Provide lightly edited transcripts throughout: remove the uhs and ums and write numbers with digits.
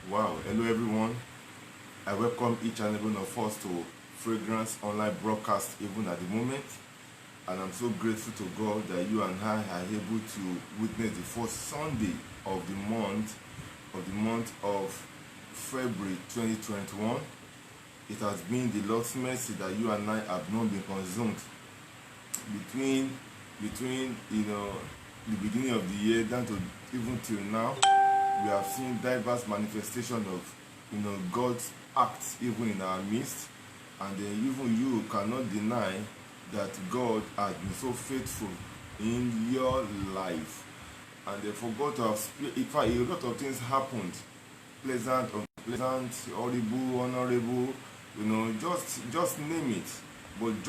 Wow, hello everyone. I welcome each and every one of us to Fragrance Online Broadcast even at the moment. And I'm so grateful to God that you and I are able to witness the first Sunday of the month of February 2021. It has been the Lord's mercy that you and I have not been consumed between the beginning of the year down to even till now. We have seen diverse manifestation of God's acts even in our midst, and then even you cannot deny that God has been so faithful in your life. And they forgot to have in fact a lot of things happened, pleasant, unpleasant, horrible, honorable, just name it. But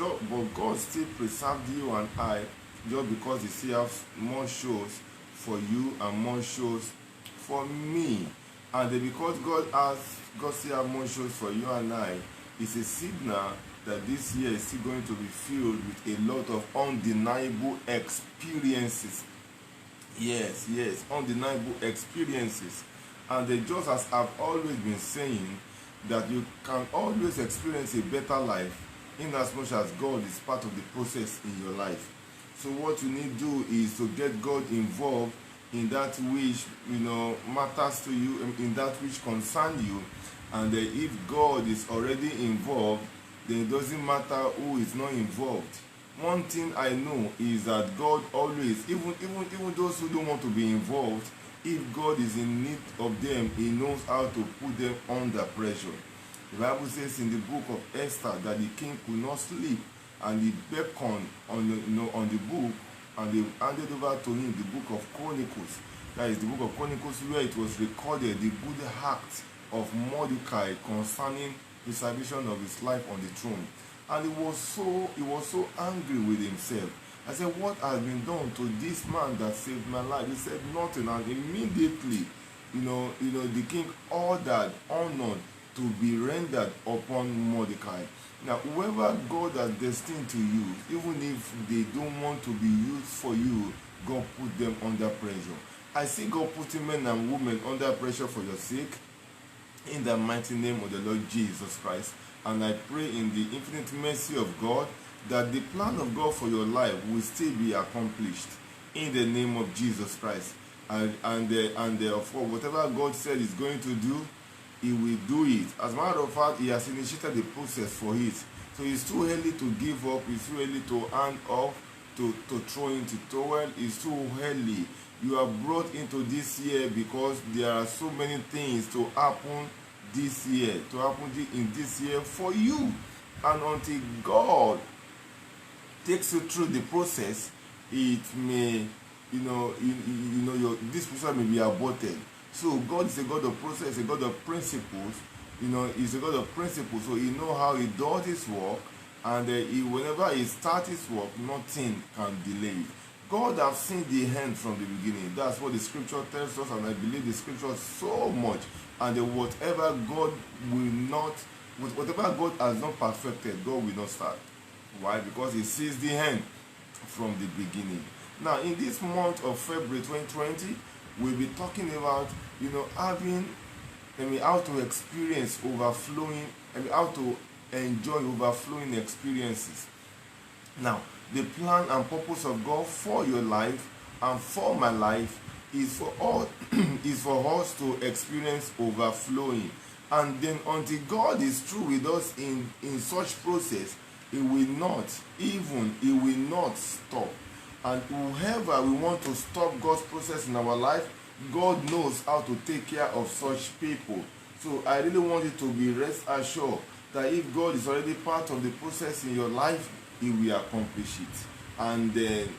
God still preserved you and I, just because He still has more shows for you and more shows for me. And because God still have more shows for you and I, it's a signal that this year is still going to be filled with a lot of undeniable experiences. Yes, undeniable experiences. And just as I've always been saying, that you can always experience a better life in as much as God is part of the process in your life. So what you need to do is to get God involved in that which matters to you, in that which concerns you. And if God is already involved, then it doesn't matter who is not involved. One thing I know is that God always, even those who don't want to be involved, if God is in need of them, He knows how to put them under pressure. The Bible says in the book of Esther that the king could not sleep, and he beckoned on the book, and they handed over to him the book of Chronicles. That is the book of Chronicles, where it was recorded the good act of Mordecai concerning the salvation of his life on the throne. And he was so angry with himself. I said, what has been done to this man that saved my life? He said, nothing. And immediately, the king ordered honor to be rendered upon Mordecai. Now, whoever God has destined to use, even if they don't want to be used for you, God put them under pressure. I see God putting men and women under pressure for your sake, in the mighty name of the Lord Jesus Christ. And I pray in the infinite mercy of God that the plan of God for your life will still be accomplished in the name of Jesus Christ. And therefore, whatever God said He's going to do, He will do it. As a matter of fact, He has initiated the process for it. So it's too early to give up. It's too early to hand off, to throw into towel. It's too early. You are brought into this year because there are so many things to happen this year, in this year for you. And until God takes you through the process, it may, this process may be aborted. So God is a God of process, a God of principles. He's a God of principles. So He knows how He does His work, and whenever He starts His work, nothing can delay it. God has seen the end from the beginning. That's what the scripture tells us, and I believe the scripture so much. And whatever God has not perfected, God will not start. Why? Because He sees the end from the beginning. Now, in this month of February 2020, we'll be talking about, how to experience overflowing, how to enjoy overflowing experiences. Now, the plan and purpose of God for your life and for my life is for us to experience overflowing. And then until God is through with us in such process, He will not stop. And whoever we want to stop God's process in our life, God knows how to take care of such people. So I really want you to be rest assured that if God is already part of the process in your life, He will accomplish it. And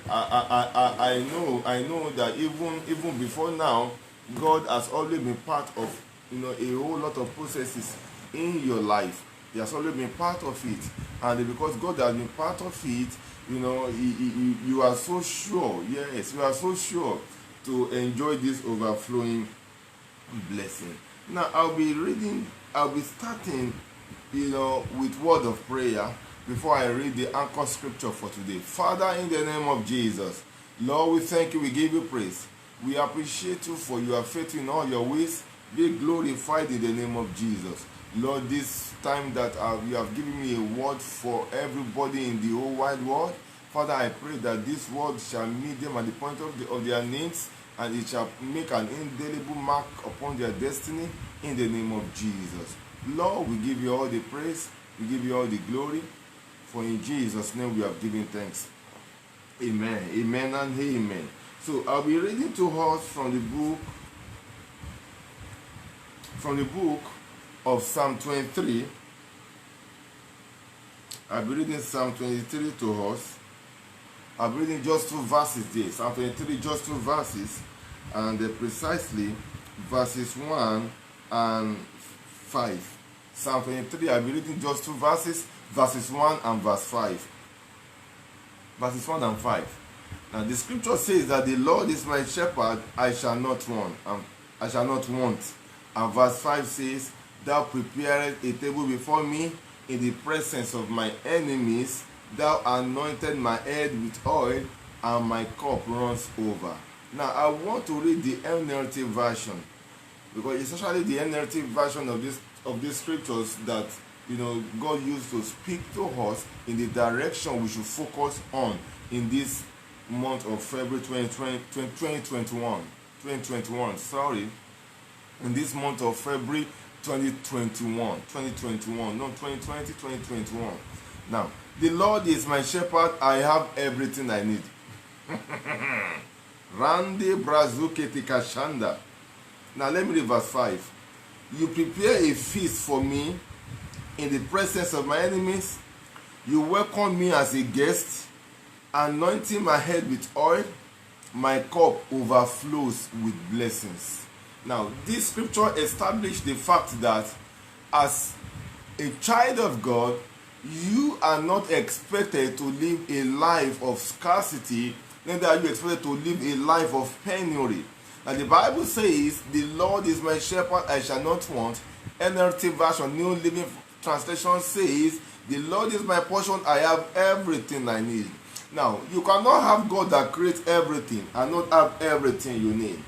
I know that even before now, God has always been part of a whole lot of processes in your life. He has always been part of it, and because God has been part of it, you are so sure. Yes, you are so sure to enjoy this overflowing blessing. Now I'll be starting with word of prayer before I read the anchor scripture for today. Father, in the name of Jesus, Lord, we thank you, we give you praise. We appreciate you for your faith in all your ways, Be glorified in the name of Jesus. Lord, this time that you have given me a word for everybody in the whole wide world, Father, I pray that this word shall meet them at the point of their needs, and it shall make an indelible mark upon their destiny in the name of Jesus. Lord, we give you all the praise, we give you all the glory, for in Jesus' name we have given thanks. Amen, amen, and amen. So I'll be reading to us from the book of Psalm 23. I'll be reading Psalm 23 to us. I'll be reading just 2 verses there. Psalm 23, just 2 verses, and precisely verses 1 and 5. Psalm 23, I'll be reading just 2 verses, verses 1 and verse 5. Verses 1 and 5. Now the scripture says that the Lord is my shepherd, I shall not want. And verse 5 says, Thou preparest a table before me in the presence of my enemies. Thou anointed my head with oil, and my cup runs over. Now I want to read the NLT version, because it's actually the NLT version of these scriptures that God used to speak to us in the direction we should focus on in this month of February 2021. In this month of February 2021. No, 2020, 2021. Now, the Lord is my shepherd, I have everything I need. Rande Brazuke Tikashanda. Now let me read verse 5. You prepare a feast for me in the presence of my enemies. You welcome me as a guest, anointing my head with oil. My cup overflows with blessings. Now, this scripture establishes the fact that as a child of God, you are not expected to live a life of scarcity, neither are you expected to live a life of penury. Now, the Bible says, the Lord is my shepherd, I shall not want. NLT version, New Living Translation says, the Lord is my portion, I have everything I need. Now, you cannot have God that creates everything and not have everything you need.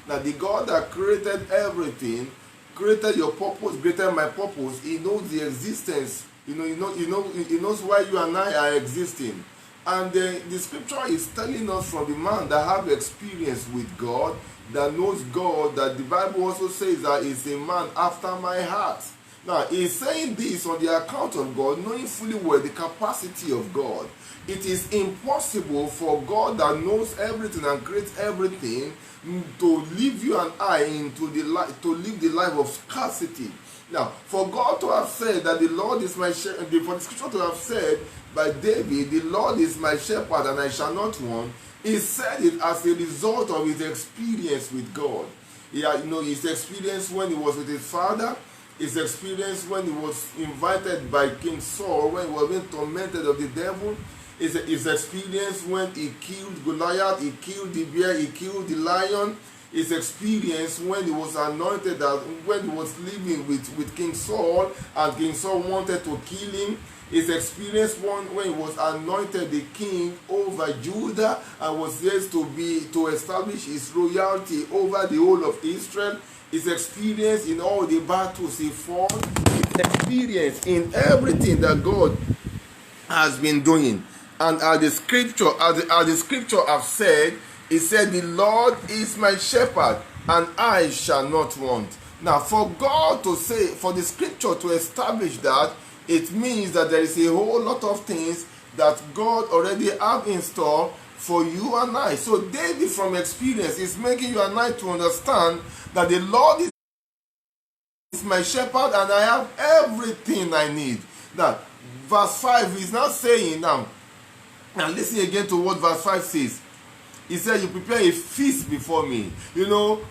Now, the God that created everything, created your purpose, created my purpose. He knows the existence. He knows why you and I are existing. And the scripture is telling us from the man that have experience with God, that knows God, that the Bible also says that is a man after my heart. Now, he's saying this on the account of God, knowing fully well the capacity of God. It is impossible for God that knows everything and creates everything to leave you and I into to live the life of scarcity. Now, for God to have said that the Lord is my shepherd, for the scripture to have said by David, the Lord is my shepherd and I shall not want, he said it as a result of his experience with God. His experience when he was with his father, his experience when he was invited by King Saul, when he was being tormented of the devil, his experience when he killed Goliath, he killed the bear, he killed the lion, his experience when he was anointed, when he was living with King Saul and King Saul wanted to kill him, his experience when he was anointed the king over Judah and was there to establish his royalty over the whole of Israel, his experience in all the battles he fought, his experience in everything that God has been doing. And as the scripture have said, it said, the Lord is my shepherd and I shall not want. Now, for God to say, for the scripture to establish that, it means that there is a whole lot of things that God already have in store for you and I. So David, from experience, is making you and I to understand that the Lord is my shepherd and I have everything I need. Now, verse 5 is not saying now listen again to what verse 5 says. He said, you prepare a feast before me.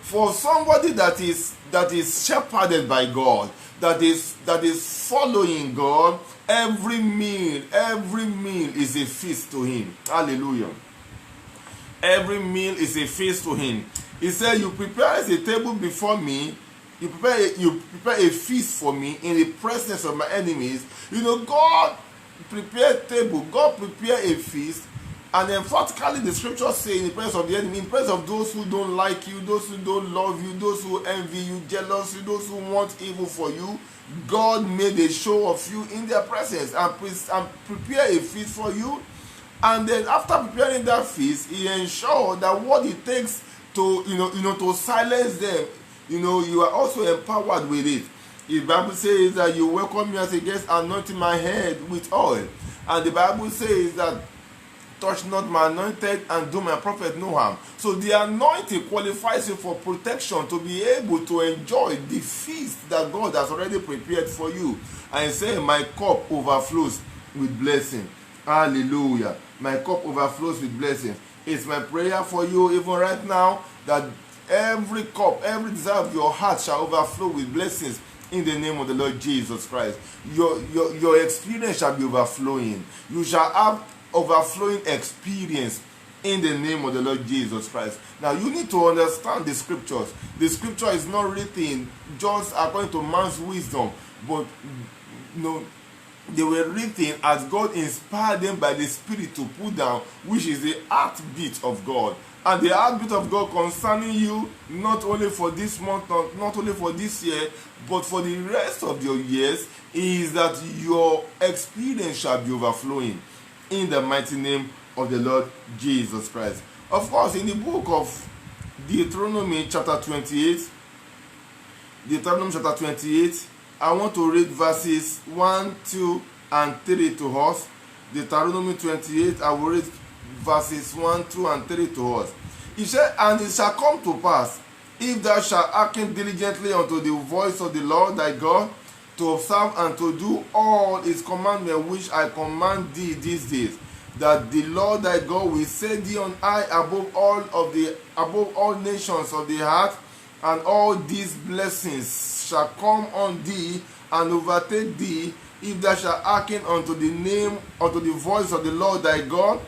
For somebody that is shepherded by God, that is following God, every meal is a feast to him. Hallelujah. Every meal is a feast to him. He said, you prepare a table before me, you prepare a feast for me in the presence of my enemies. God prepare a table, God prepare a feast And emphatically, the scriptures say, in the presence of the enemy, in the presence of those who don't like you, those who don't love you, those who envy you, jealous you, those who want evil for you, God made a show of you in their presence and prepare a feast for you. And then after preparing that feast, he ensured that what it takes to to silence them, you are also empowered with it. The Bible says that you welcome me as a guest, anointing my head with oil. And the Bible says that touch not my anointed and do my prophet no harm. So the anointing qualifies you for protection to be able to enjoy the feast that God has already prepared for you. And say, my cup overflows with blessing. Hallelujah. My cup overflows with blessing. It's my prayer for you even right now that every cup, every desire of your heart shall overflow with blessings in the name of the Lord Jesus Christ. Your experience shall be overflowing. You shall have overflowing experience in the name of the Lord Jesus Christ. Now you need to understand the scriptures. The scripture is not written just according to man's wisdom, but they were written as God inspired them by the Spirit to put down, which is the heartbeat of God. And the heartbeat of God concerning you, not only for this month, not only for this year, but for the rest of your years, is that your experience shall be overflowing in the mighty name of the Lord Jesus Christ. Of course, in the book of Deuteronomy chapter 28, I want to read verses 1, 2, and 3 to us. Deuteronomy 28, I will read verses 1, 2, and 3 to us. He said, and it shall come to pass, if thou shalt hearken diligently unto the voice of the Lord thy God, to observe and to do all his commandments which I command thee these days, that the Lord thy God will set thee on high above all nations of the earth, and all these blessings shall come on thee and overtake thee, if thou shalt hearken unto the voice of the Lord thy God.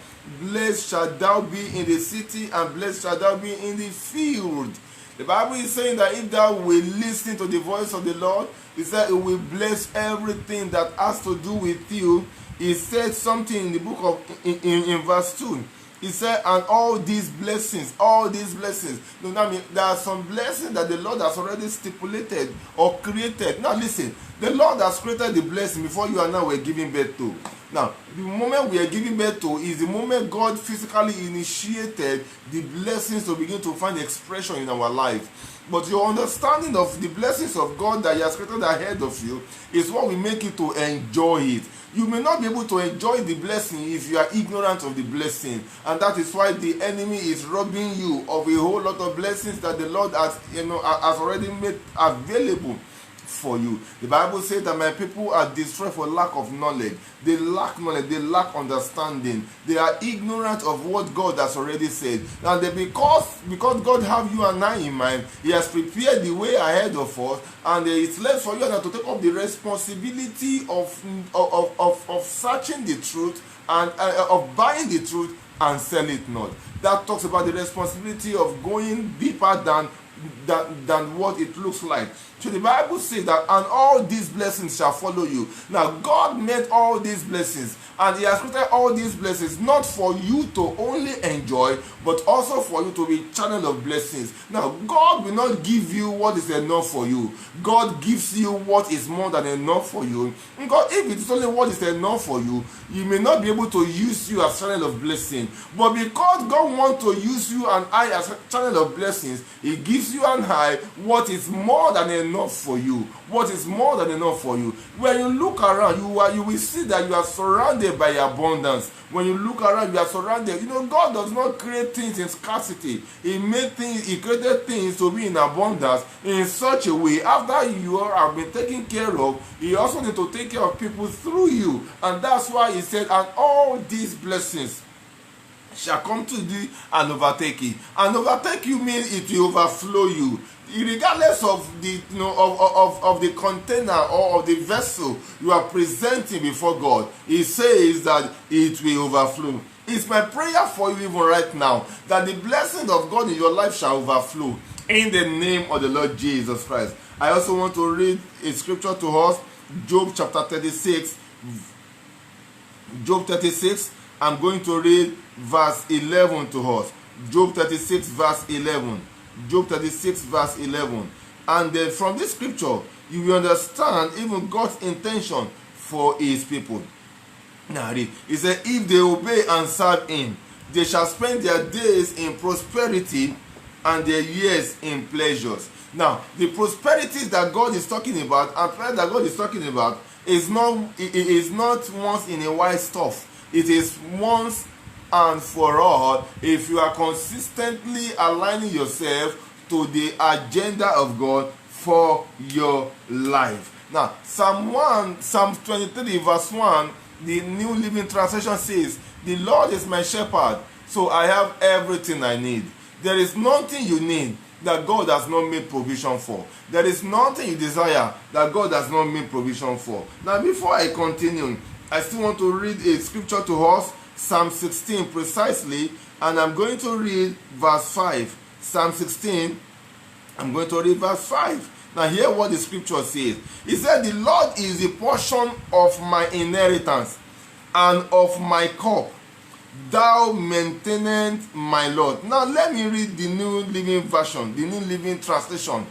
Blessed shalt thou be in the city, and blessed shalt thou be in the field. The Bible is saying that if thou will listen to the voice of the Lord, he said it will bless everything that has to do with you. He said something in the book of in verse 2. He said, and all these blessings. Now, there are some blessings that the Lord has already stipulated or created. Now listen, the Lord has created the blessing before you and I were giving birth to. Now, the moment we are giving birth to is the moment God physically initiated the blessings to begin to find expression in our life. But your understanding of the blessings of God that He has created ahead of you is what will make you to enjoy it. You may not be able to enjoy the blessing if you are ignorant of the blessing. And that is why the enemy is robbing you of a whole lot of blessings that the Lord has already made available for you. The Bible says that my people are destroyed for lack of knowledge. They lack knowledge, they lack understanding. They are ignorant of what God has already said. And because God have you and I in mind, He has prepared the way ahead of us, and it's left for you and I to take up the responsibility of searching the truth and of buying the truth and sell it not. That talks about the responsibility of going deeper than what it looks like. So the Bible says that, and all these blessings shall follow you. Now God made all these blessings, and He has created all these blessings not for you to only enjoy, but also for you to be channel of blessings. Now God will not give you what is enough for you. God gives you what is more than enough for you. Because if it is only what is enough for you, He may not be able to use you as channel of blessing. But because God wants to use you and I as a channel of blessings, He gives you and I what is more than enough for you. What is more than enough for you. When you look around, you will see that you are surrounded by abundance. When you look around, you are surrounded. God does not create things in scarcity. He created things to be in abundance in such a way. After you have been taken care of, He also needs to take care of people through you. And that's why He said, and all these blessings shall come to thee and overtake you. And overtake you means it will overflow you. Regardless of the of the container or of the vessel you are presenting before God, He says that it will overflow. It's my prayer for you even right now that the blessing of God in your life shall overflow in the name of the Lord Jesus Christ. I also want to read a scripture to us, Job chapter 36. Job 36, I'm going to read verse 11 to us. Job 36 verse 11. Job 36 verse 11. And then from this scripture, you will understand even God's intention for his people. Now read. He said, if they obey and serve him, they shall spend their days in prosperity and their years in pleasures. Now, the prosperities that God is talking about and pleasure that God is talking about is not once in a while stuff. It is once and for all if you are consistently aligning yourself to the agenda of God for your life. Now, Psalm 23 verse 1, the New Living Translation says, the Lord is my shepherd, so I have everything I need. There is nothing you need that God has not made provision for. There is nothing you desire that God has not made provision for. Now, before I continue, I still want to read a scripture to us, Psalm 16 precisely, and I'm going to read verse 5. Psalm 16, I'm going to read verse 5. Now, hear what the scripture says. It said, the Lord is the portion of my inheritance and of my cup. Thou maintainest my Lord. Now, let me read the New Living Version, the New Living Translation.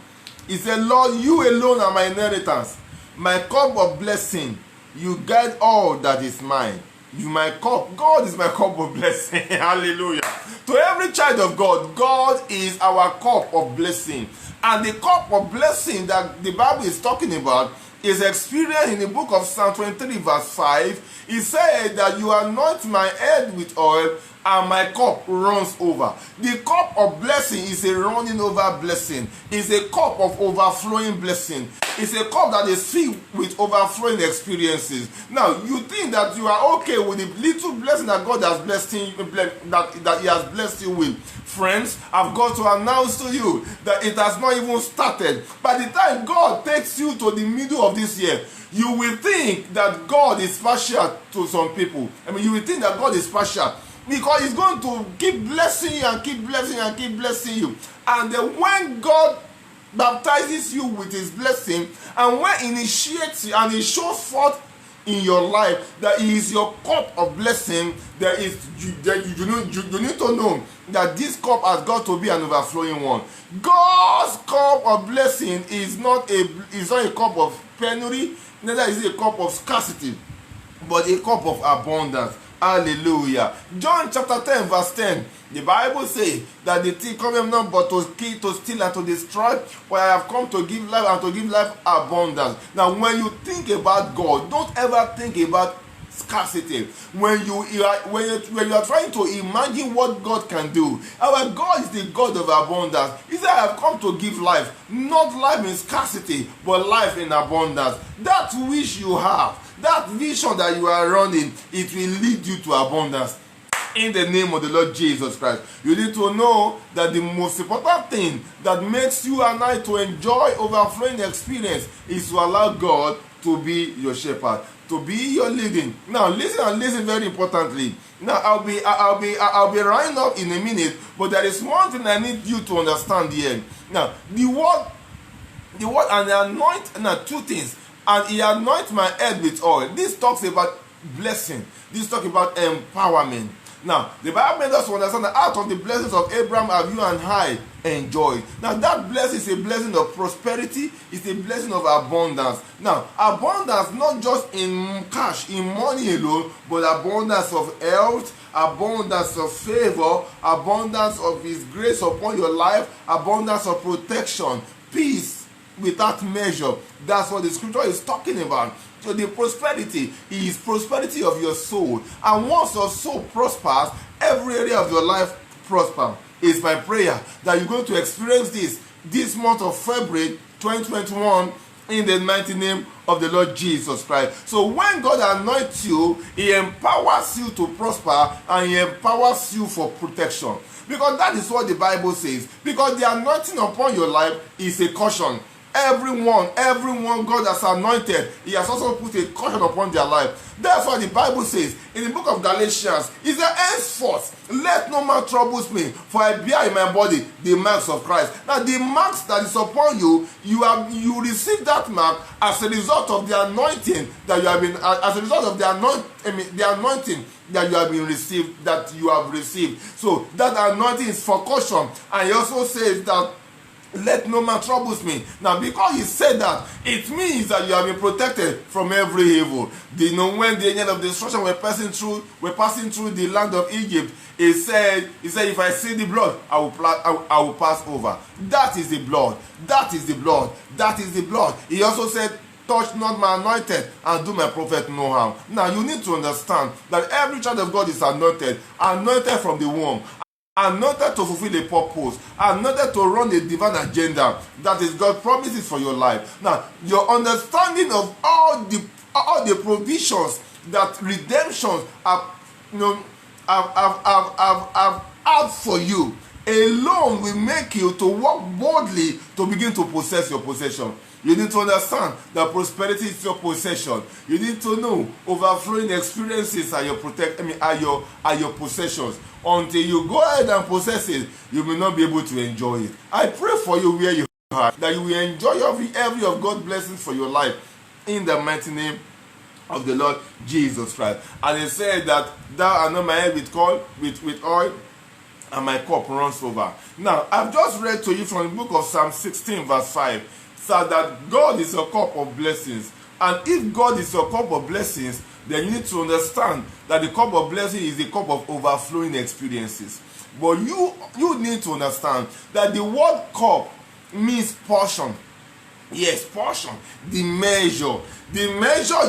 It said, Lord, you alone are my inheritance, my cup of blessing. You guide all that is mine. You my cup. God is my cup of blessing. Hallelujah. To every child of God, God is our cup of blessing. And the cup of blessing that the Bible is talking about is experienced in the book of Psalm 23 verse 5. He said that you anoint my head with oil and my cup runs over. The cup of blessing is a running over blessing. It's a cup of overflowing blessing. It's a cup that is filled with overflowing experiences. Now, you think that you are okay with the little blessing that God has blessed you, that He has blessed you with. Friends, I've got to announce to you that it has not even started. By the time God takes you to the middle of this year, you will think that God is partial to some people. You will think that God is partial, because He's going to keep blessing you and keep blessing you and keep blessing you. And then when God baptizes you with His blessing, and when He initiates you and He shows forth in your life that He is your cup of blessing, you need to know that this cup has got to be an overflowing one. God's cup of blessing is not a cup of penury, neither is it a cup of scarcity, but a cup of abundance. Hallelujah. John chapter 10 verse 10, the Bible says that the thief cometh not but to kill, to steal, and to destroy, but I have come to give life and to give life abundance. Now, when you think about God, don't ever think about scarcity. When you are trying to imagine what God can do, our God is the God of abundance. He said, I have come to give life, not life in scarcity, but life in abundance. That which you have, that vision that you are running, it will lead you to abundance. In the name of the Lord Jesus Christ. You need to know that the most important thing that makes you and I to enjoy overflowing experience is to allow God to be your shepherd, to be your leading. Now listen very importantly. Now I'll be running up in a minute, but there is one thing I need you to understand here. Now the word and the anoint. Now two things. And He anoints my head with oil. This talks about blessing. This talks about empowerment. Now, the Bible made us understand that out of the blessings of Abraham have you and I enjoyed. Now, that blessing is a blessing of prosperity. It's a blessing of abundance. Now, abundance not just in cash, in money alone, but abundance of health, abundance of favor, abundance of His grace upon your life, abundance of protection, peace without measure. That's what the scripture is talking about. So the prosperity is prosperity of your soul. And once your soul prospers, every area of your life prospers. It's my prayer that you're going to experience this month of February 2021 in the mighty name of the Lord Jesus Christ. So when God anoints you, He empowers you to prosper and He empowers you for protection. Because that is what the Bible says. Because the anointing upon your life is a caution. everyone God has anointed, he has also put a caution upon their life. That's why the Bible says in the book of Galatians, is that henceforth let no man troubles me, for I bear in my body the marks of Christ. Now the marks that is upon you, you receive that mark as a result of the anointing that you have been, as a result of the anointing that you have received. So that anointing is for caution. And he also says that let no man troubles me. Now, because he said that, it means that you have been protected from every evil. When the angel of destruction were passing through the land of Egypt, he said, if I see the blood, I will pass over. That is the blood. That is the blood. That is the blood. He also said, touch not my anointed and do my prophet no harm. Now, you need to understand that every child of God is anointed from the womb, anointed to fulfill a purpose, anointed to run a divine agenda that is God's promises for your life. Now, your understanding of all the provisions that redemption have for you alone will make you to walk boldly to begin to possess your possession. You need to understand that prosperity is your possession. You need to know overflowing experiences are your possessions. Until you go ahead and possess it, you will not be able to enjoy it. I pray for you where you are, that you will enjoy every of God's blessings for your life in the mighty name of the Lord Jesus Christ. And he said that thou anoint my head with oil, and my cup runs over. Now, I've just read to you from the book of Psalm 16 verse 5. So that God is a cup of blessings. And if God is a cup of blessings, then you need to understand that the cup of blessing is the cup of overflowing experiences. But you need to understand that the word cup means portion. Yes, portion. The measure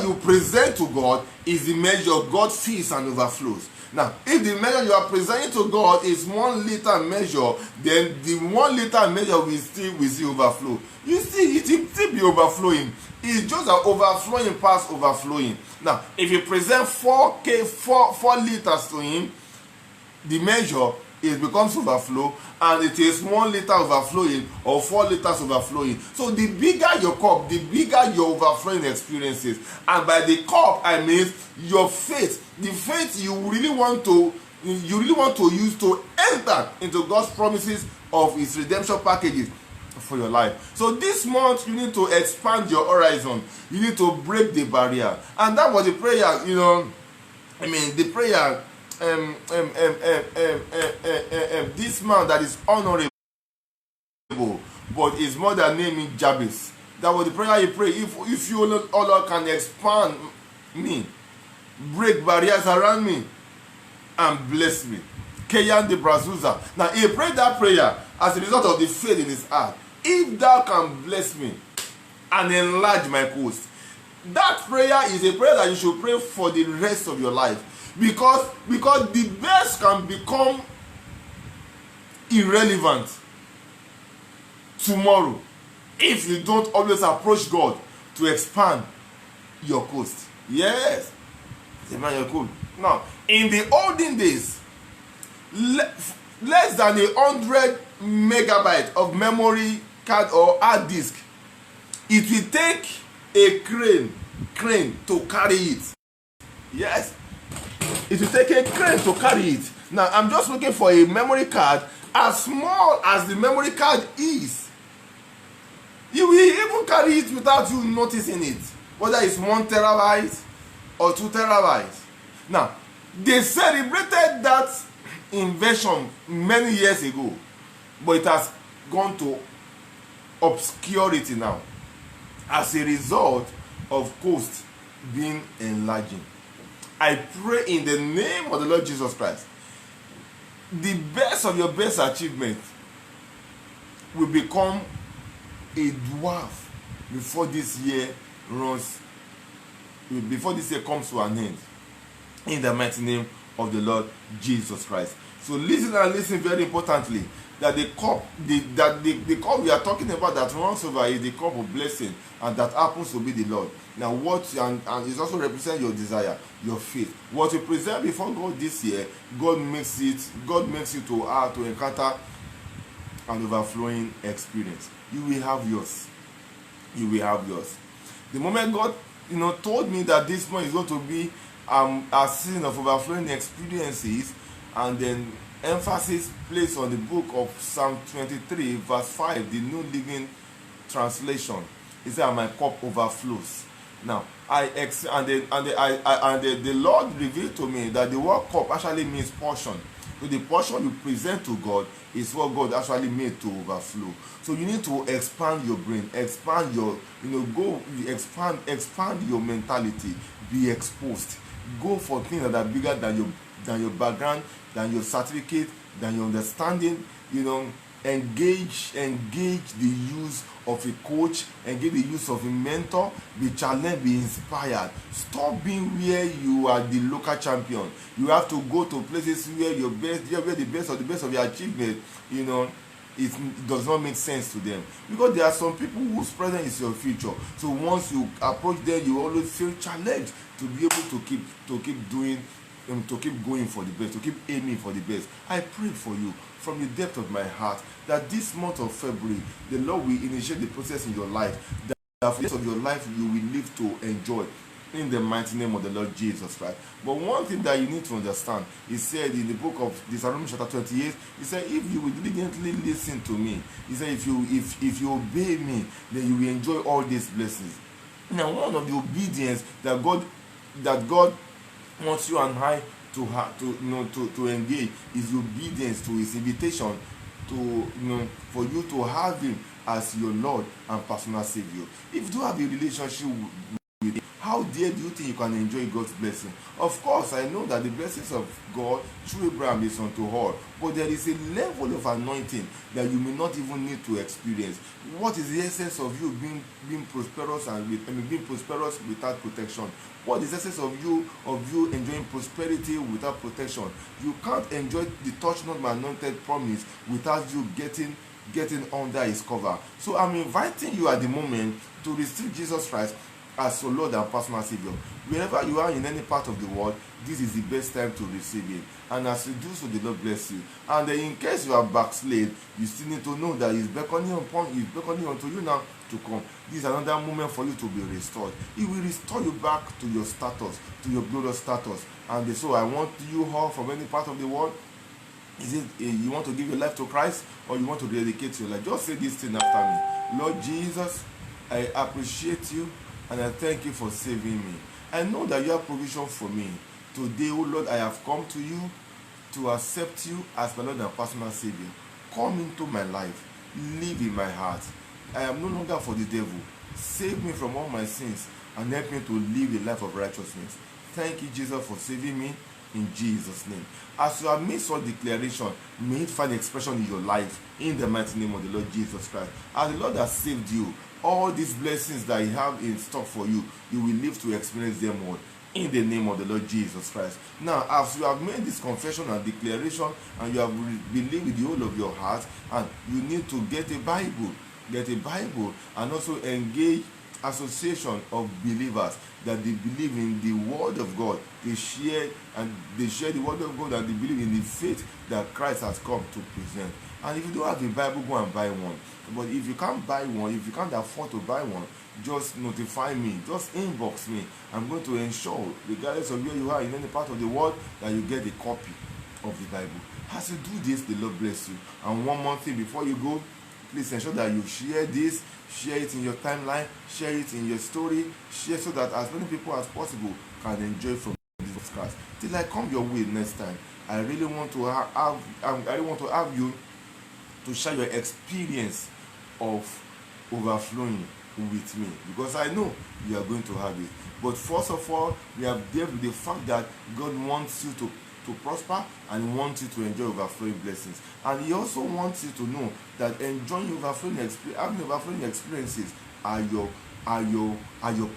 you present to God is the measure God fills and overflows. Now, if the measure you are presenting to God is 1 liter measure, then the 1 liter measure will still overflow. You see, it will still be overflowing. It's just an overflowing past overflowing. Now, if you present 4 liters to him, the measure becomes overflow, and it is 1 liter overflowing or 4 liters overflowing. So the bigger your cup, the bigger your overflowing experiences. And by the cup, I mean your faith, the faith you really want to use to enter into God's promises of his redemption packages for your life. So this month you need to expand your horizon. You need to break the barrier. And that was the prayer, the prayer. This man that is honorable, but is more than naming Jabez. That was the prayer he prayed. If you, Lord, can expand me, break barriers around me, and bless me. Keyan de Brazuza. Now he prayed that prayer as a result of the faith in his heart. If thou can bless me and enlarge my coast. That prayer is a prayer that you should pray for the rest of your life. Because the best can become irrelevant tomorrow if you don't always approach God to expand your coast. Yes, expand your coast. Now, in the olden days, less than 100 megabytes of memory card or hard disk, it will take a crane to carry it. Yes. It will take a crane to carry it. Now, I'm just looking for a memory card as small as the memory card is. You will even carry it without you noticing it, whether it's 1 terabyte or 2 terabytes. Now, they celebrated that invention many years ago, but it has gone to obscurity now as a result of cost being enlarging. I pray in the name of the Lord Jesus Christ, the best of your best achievement will become a dwarf before this year comes to an end. In the mighty name of the Lord Jesus Christ. So listen very importantly, that the cup we are talking about that runs over is the cup of blessing, and that happens to be the Lord. Now and it also represents your desire, your faith. What you present before God this year, God makes you to encounter an overflowing experience. You will have yours. you will have yours. The moment God, told me that this month is going to be a season of overflowing experiences, and then emphasis placed on the book of Psalm 23, verse 5, the New Living Translation. It said, "My cup overflows." Now, the Lord revealed to me that the word cup actually means portion. So the portion you present to God is what God actually made to overflow. So you need to expand your brain, expand your, expand your mentality, be exposed. Go for things that are bigger than your background, than your certificate, than your understanding. Engage the use of a coach, engage the use of a mentor, be challenged, be inspired. Stop being where you are the local champion. You have to go to places where the best of your achievement, it does not make sense to them, because there are some people whose presence is your future. So once you approach them, you always feel challenged to be able to keep doing, to keep going for the best, to keep aiming for the best. I pray for you from the depth of my heart that this month of February, the Lord will initiate the process in your life, that for the rest of your life you will live to enjoy, in the mighty name of the Lord Jesus Christ. But one thing that you need to understand, he said in the book of Deuteronomy chapter 28, he said, if you will diligently listen to me, he said, if you obey me, then you will enjoy all these blessings. Now, one of the obedience that God wants you and I to engage is the obedience to his invitation for you to have him as your Lord and personal Savior. If you do have a relationship with him, how dare do you think you can enjoy God's blessing? Of course, I know that the blessings of God through Abraham is unto all, but there is a level of anointing that you may not even need to experience. What is the essence of you being prosperous being prosperous without protection? What is the essence of you enjoying prosperity without protection? You can't enjoy the touch not my anointed promise without you getting under his cover. So I'm inviting you at the moment to receive Jesus Christ as your Lord and personal Savior. Wherever you are in any part of the world, this is the best time to receive Him. And as you do so, the Lord bless you. And in case you are backslid, you still need to know that He's beckoning unto you now to come. This is another moment for you to be restored. He will restore you back to your status, to your glorious status. And so I want you all from any part of the world. Is it you want to give your life to Christ, or you want to dedicate your life? Just say this thing after me. Lord Jesus, I appreciate you and I thank you for saving me. I know that you have provision for me. Today, oh Lord, I have come to you to accept you as my Lord and personal Savior. Come into my life. Live in my heart. I am no longer for the devil. Save me from all my sins and help me to live a life of righteousness. Thank you, Jesus, for saving me. In Jesus' name. As you have made such declaration, may it find expression in your life in the mighty name of the Lord Jesus Christ. As the Lord has saved you, all these blessings that He has in stock for you, you will live to experience them all in the name of the Lord Jesus Christ. Now, as you have made this confession and declaration, and you have believed with the whole of your heart, and you need to get a Bible, and also engage association of believers that they believe in the word of God. They share the word of God, and they believe in the faith that Christ has come to present. And if you don't have a Bible, go and buy one. But if you can't buy one, if you can't afford to buy one, just notify me, just inbox me. I'm going to ensure, regardless of where you are in any part of the world, that you get a copy of the Bible. As you do this, the Lord bless you. And one more thing before you go, please ensure that you share this, share it in your timeline, share it in your story, share so that as many people as possible can enjoy from this class. Till I come your way next time, I really want to have you to share your experience of overflowing with me, because I know you are going to have it. But first of all, we have dealt with the fact that God wants you to prosper, and He wants you to enjoy overflowing blessings. And He also wants you to know that having overflowing experiences are your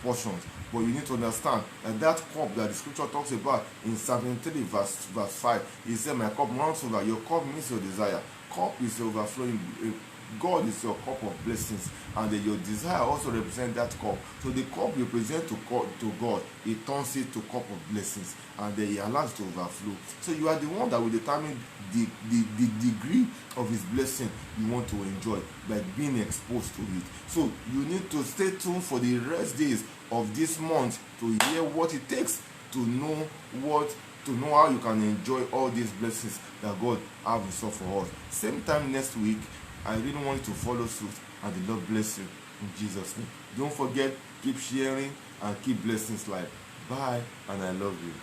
portions. But you need to understand that cup that the scripture talks about in Psalm 3 verse 5, He said, my cup runs over. Your cup means your desire. Cup is overflowing God is your cup of blessings, and then your desire also represents that cup. So the cup you present to God, He turns it to cup of blessings, and then He allows it to overflow. So you are the one that will determine the degree of His blessing you want to enjoy by being exposed to it. So you need to stay tuned for the rest days of this month to hear what it takes to know how you can enjoy all these blessings that God have in store for us. Same time next week, I really want you to follow suit, and the Lord bless you in Jesus' name. Don't forget, keep sharing and keep blessings life. Bye, and I love you.